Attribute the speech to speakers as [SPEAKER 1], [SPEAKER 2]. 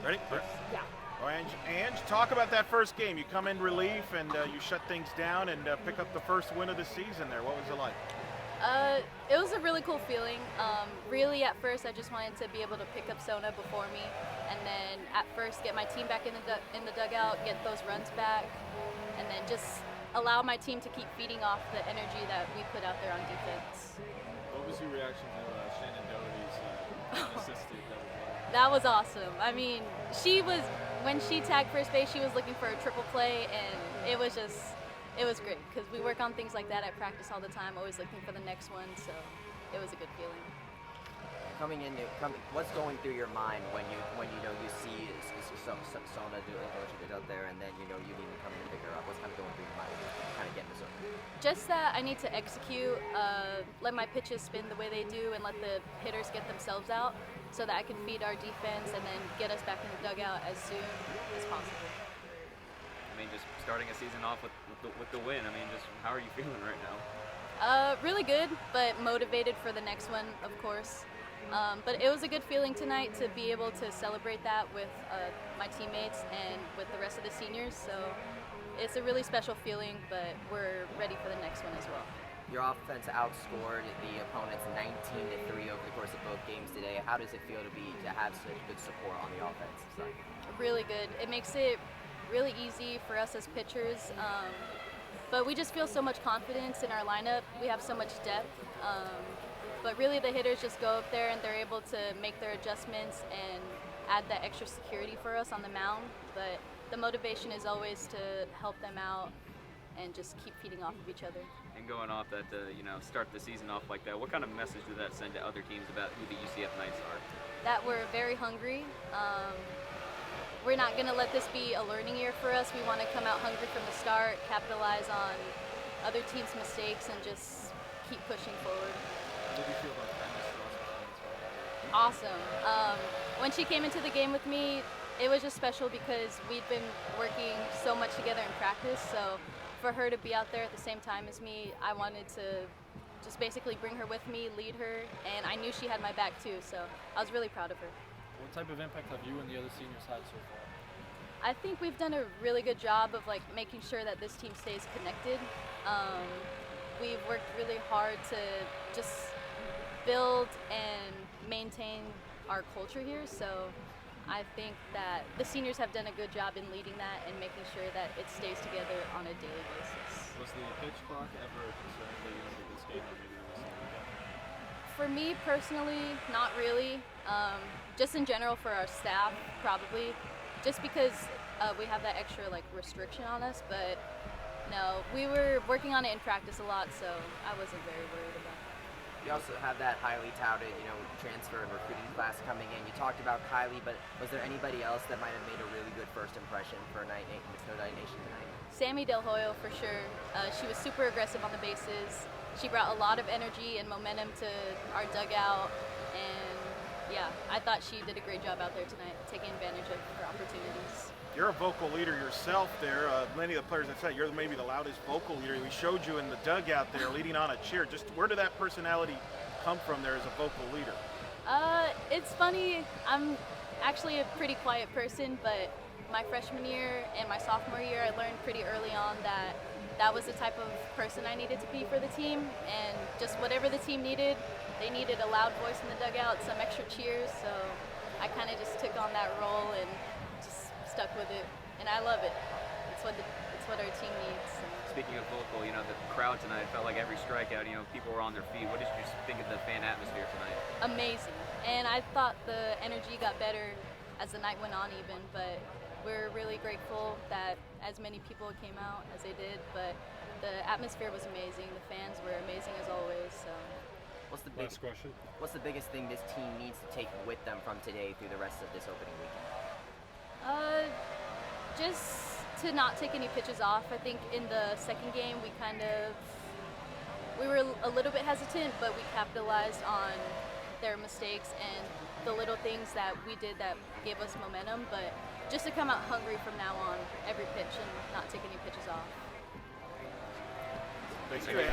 [SPEAKER 1] Ready?
[SPEAKER 2] Yeah.
[SPEAKER 1] Well, Ange, talk about that first game. You come in relief and you shut things down and pick up the first win of the season there. What was it like?
[SPEAKER 2] It was a really cool feeling. Really, at first, I just wanted to be able to pick up Sona before me, and then at first get my team back in the dugout, get those runs back, and then just allow my team to keep feeding off the energy that we put out there on defense.
[SPEAKER 3] What was your reaction to Shannon Doherty's unassisted double play?
[SPEAKER 2] That was awesome. I mean, when she tagged first base, she was looking for a triple play, and it was great because we work on things like that at practice all the time, always looking for the next one, so it was a good feeling.
[SPEAKER 4] What's going through your mind when you see Sona do out there, and then you need to come in and pick her up? What's kind of going through your mind when you're kind of getting this over?
[SPEAKER 2] Just that I need to execute, let my pitches spin the way they do, and let the hitters get themselves out, so that I can feed our defense and then get us back in the dugout as soon as possible.
[SPEAKER 5] I mean, just starting a season off with the win. I mean, just how are you feeling right now?
[SPEAKER 2] Really good, but motivated for the next one, of course. But it was a good feeling tonight to be able to celebrate that with my teammates and with the rest of the seniors. So it's a really special feeling, but we're ready for the next one as well.
[SPEAKER 4] Your offense outscored the opponents 19-3 over the course of both games today. How does it feel to have such good support on the offensive side? Really
[SPEAKER 2] good. It makes it really easy for us as pitchers, but we just feel so much confidence in our lineup. We have so much depth, but really the hitters just go up there and they're able to make their adjustments and add that extra security for us on the mound. But the motivation is always to help them out and just keep feeding off of each other.
[SPEAKER 5] And going off that, start the season off like that, what kind of message did that send to other teams about who the UCF Knights are?
[SPEAKER 2] That we're very hungry. We're not going to let this be a learning year for us. We want to come out hungry from the start, capitalize on other teams' mistakes, and just keep pushing forward.
[SPEAKER 3] How did you feel about that?
[SPEAKER 2] Awesome. When she came into the game with me, it was just special because we'd been working so much together in practice. So for her to be out there at the same time as me, I wanted to just basically bring her with me, lead her, and I knew she had my back too. So I was really proud of her.
[SPEAKER 3] What type of impact have you and the other seniors had so far?
[SPEAKER 2] I think we've done a really good job of making sure that this team stays connected. We've worked really hard to just build and maintain our culture here. So I think that the seniors have done a good job in leading that and making sure that it stays together on a daily basis.
[SPEAKER 3] Was the pitch clock ever a concern leading into this game or maybe the rest of the weekend?
[SPEAKER 2] For me personally, not really. Just in general for our staff, probably. Just because we have that extra restriction on us, but no, we were working on it in practice a lot, so I wasn't very worried about it.
[SPEAKER 4] You also have that highly touted, transfer and recruiting class coming in. You talked about Kylie, but was there anybody else that might have made a really good first impression for Knight Nation tonight?
[SPEAKER 2] Sammy Del Hoyo, for sure. She was super aggressive on the bases. She brought a lot of energy and momentum to our dugout, and yeah, I thought she did a great job out there tonight, taking advantage of her opportunities.
[SPEAKER 1] You're a vocal leader yourself there. Many of the players have said you're maybe the loudest vocal leader. We showed you in the dugout there leading on a cheer. Just where did that personality come from there as a vocal leader?
[SPEAKER 2] It's funny. I'm actually a pretty quiet person, but my freshman year and my sophomore year, I learned pretty early on that was the type of person I needed to be for the team, and just whatever the team needed, they needed a loud voice in the dugout, some extra cheers, so I kind of just took on that role and just stuck with it, and I love it. It's what our team needs.
[SPEAKER 5] Speaking of vocal, the crowd tonight felt like every strikeout, people were on their feet. What did you think of the fan atmosphere tonight?
[SPEAKER 2] Amazing, and I thought the energy got better as the night went on even, but we're really grateful that as many people came out as they did, but the atmosphere was amazing. The fans were amazing as always. So,
[SPEAKER 3] Last question.
[SPEAKER 4] What's the biggest thing this team needs to take with them from today through the rest of this opening weekend?
[SPEAKER 2] Just to not take any pitches off. I think in the second game we were a little bit hesitant, but we capitalized on their mistakes and the little things that we did that gave us momentum, but just to come out hungry from now on every pitch and not take any pitches off.
[SPEAKER 1] Thank you.